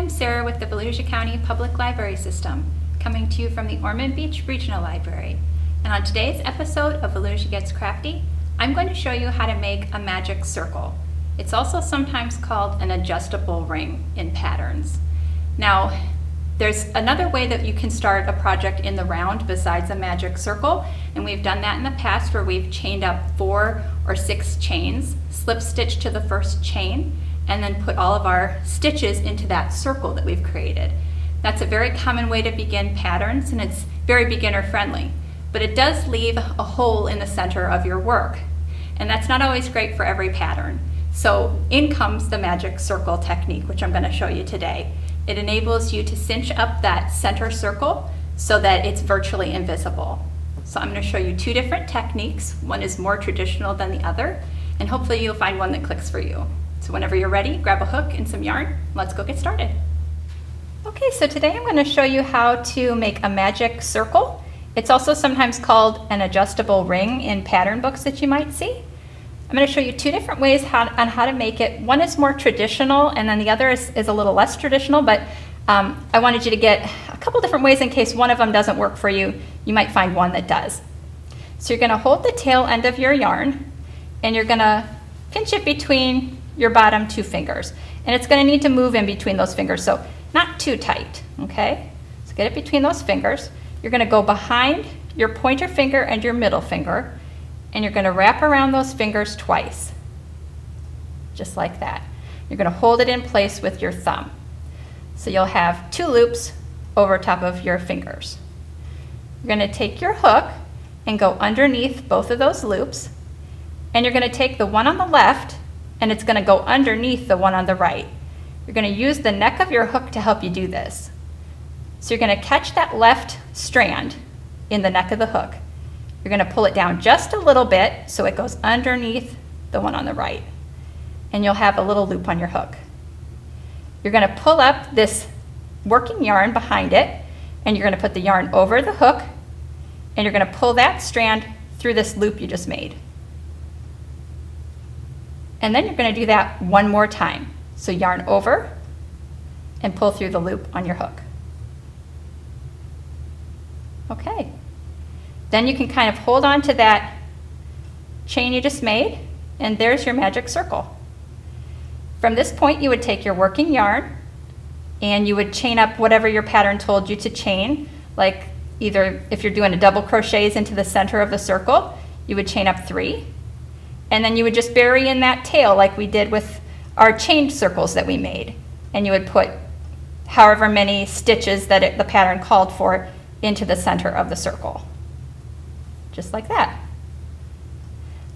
I'm Sarah with the Volusia County Public Library System, coming to you from the Ormond Beach Regional Library. And on today's episode of Volusia Gets Crafty, I'm going to show you how to make a magic circle. It's also sometimes called an adjustable ring in patterns. Now, there's another way that you can start a project in the round besides a magic circle, and we've done that in the past where we've chained up 4 or 6 chains, slip stitch to the first chain, and then put all of our stitches into that circle that we've created. That's a very common way to begin patterns, and it's very beginner friendly, but it does leave a hole in the center of your work, and that's not always great for every pattern. So in comes the magic circle technique, which I'm going to show you today. It enables you to cinch up that center circle so that it's virtually invisible. So I'm going to show you 2 different techniques. One is more traditional than the other, and hopefully you'll find one that clicks for you. So whenever you're ready, grab a hook and some yarn. Let's go get started. Okay, so today I'm going to show you how to make a magic circle. It's also sometimes called an adjustable ring in pattern books that you might see. I'm going to show you 2 different ways on how to make it. One is more traditional, and then the other is a little less traditional, but I wanted you to get a couple different ways in case one of them doesn't work for you. You might find one that does. So you're going to hold the tail end of your yarn, and you're going to pinch it between your bottom 2 fingers. And it's going to need to move in between those fingers, so not too tight, okay? So get it between those fingers. You're going to go behind your pointer finger and your middle finger, and you're going to wrap around those fingers twice, just like that. You're going to hold it in place with your thumb. So you'll have 2 loops over top of your fingers. You're going to take your hook and go underneath both of those loops, and you're going to take the one on the left and it's going to go underneath the one on the right. You're going to use the neck of your hook to help you do this. So you're going to catch that left strand in the neck of the hook. You're going to pull it down just a little bit so it goes underneath the one on the right. And you'll have a little loop on your hook. You're going to pull up this working yarn behind it, and you're going to put the yarn over the hook, and you're going to pull that strand through this loop you just made. And then you're going to do that one more time. So yarn over and pull through the loop on your hook. Okay. Then you can kind of hold on to that chain you just made, and there's your magic circle. From this point, you would take your working yarn and you would chain up whatever your pattern told you to chain, like either if you're doing a double crochets into the center of the circle, you would chain up 3. And then you would just bury in that tail like we did with our chain circles that we made. And you would put however many stitches that the pattern called for into the center of the circle. Just like that.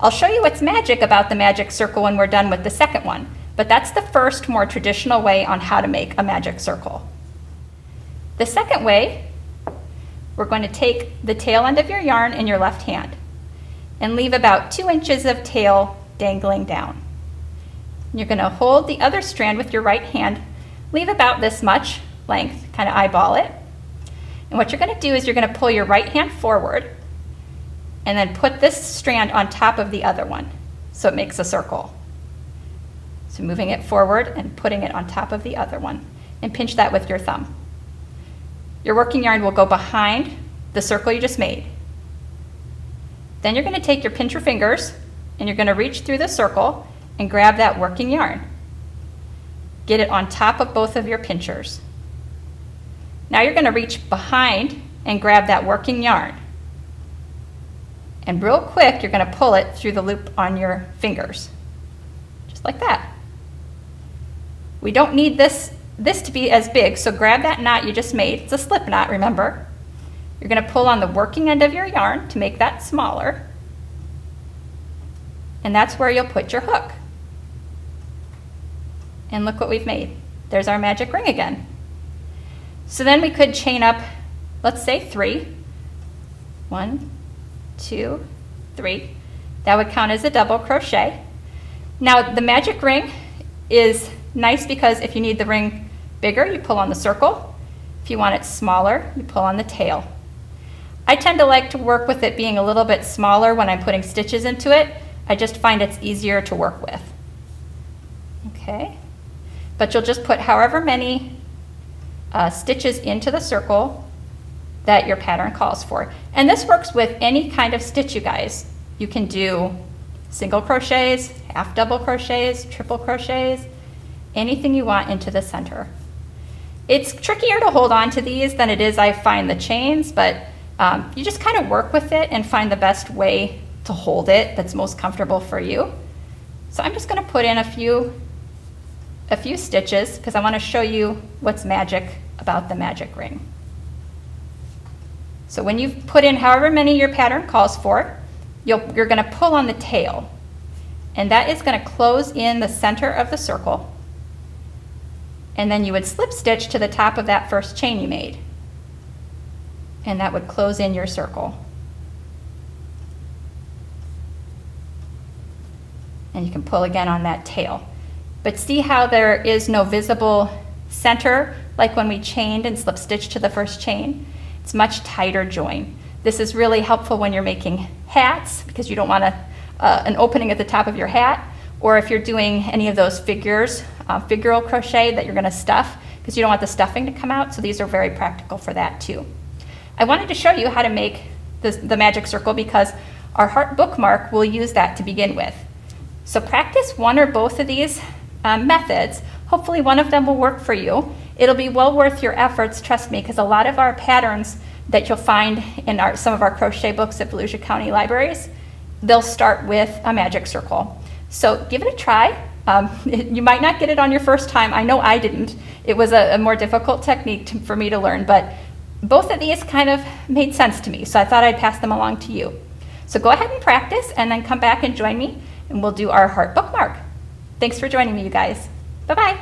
I'll show you what's magic about the magic circle when we're done with the second one. But that's the first, more traditional way on how to make a magic circle. The second way, we're going to take the tail end of your yarn in your left hand and leave about 2 inches of tail dangling down. You're going to hold the other strand with your right hand, leave about this much length, kind of eyeball it. And what you're going to do is you're going to pull your right hand forward and then put this strand on top of the other one so it makes a circle. So moving it forward and putting it on top of the other one, and pinch that with your thumb. Your working yarn will go behind the circle you just made. Then you're going to take your pincher fingers and you're going to reach through the circle and grab that working yarn. Get it on top of both of your pinchers. Now you're going to reach behind and grab that working yarn. And real quick, you're going to pull it through the loop on your fingers. Just like that. We don't need this to be as big, so grab that knot you just made. It's a slip knot, remember. You're going to pull on the working end of your yarn to make that smaller. And that's where you'll put your hook. And look what we've made. There's our magic ring again. So then we could chain up, let's say 3. 1, 2, 3. That would count as a double crochet. Now the magic ring is nice because if you need the ring bigger, you pull on the circle. If you want it smaller, you pull on the tail. I tend to like to work with it being a little bit smaller when I'm putting stitches into it. I just find it's easier to work with. Okay, but you'll just put however many stitches into the circle that your pattern calls for. And this works with any kind of stitch, you guys. You can do single crochets, half double crochets, triple crochets, anything you want into the center. It's trickier to hold on to these than it is, I find, the chains, but you just kind of work with it and find the best way to hold it that's most comfortable for you. So I'm just going to put in a few stitches because I want to show you what's magic about the magic ring. So when you've put in however many your pattern calls for, you're going to pull on the tail, and that is going to close in the center of the circle. And then you would slip stitch to the top of that first chain you made, and that would close in your circle. And you can pull again on that tail. But see how there is no visible center like when we chained and slip stitched to the first chain? It's much tighter join. This is really helpful when you're making hats because you don't want an opening at the top of your hat, or if you're doing any of those figural crochet that you're going to stuff, because you don't want the stuffing to come out. So these are very practical for that too. I wanted to show you how to make the magic circle because our heart bookmark will use that to begin with. So practice one or both of these methods. Hopefully one of them will work for you. It'll be well worth your efforts, trust me, because a lot of our patterns that you'll find in some of our crochet books at Volusia County libraries, they'll start with a magic circle. So give it a try. You might not get it on your first time. I know I didn't. It was a more difficult technique for me to learn, but both of these kind of made sense to me, so I thought I'd pass them along to you. So go ahead and practice and then come back and join me and we'll do our heart bookmark. Thanks for joining me, you guys. Bye-bye.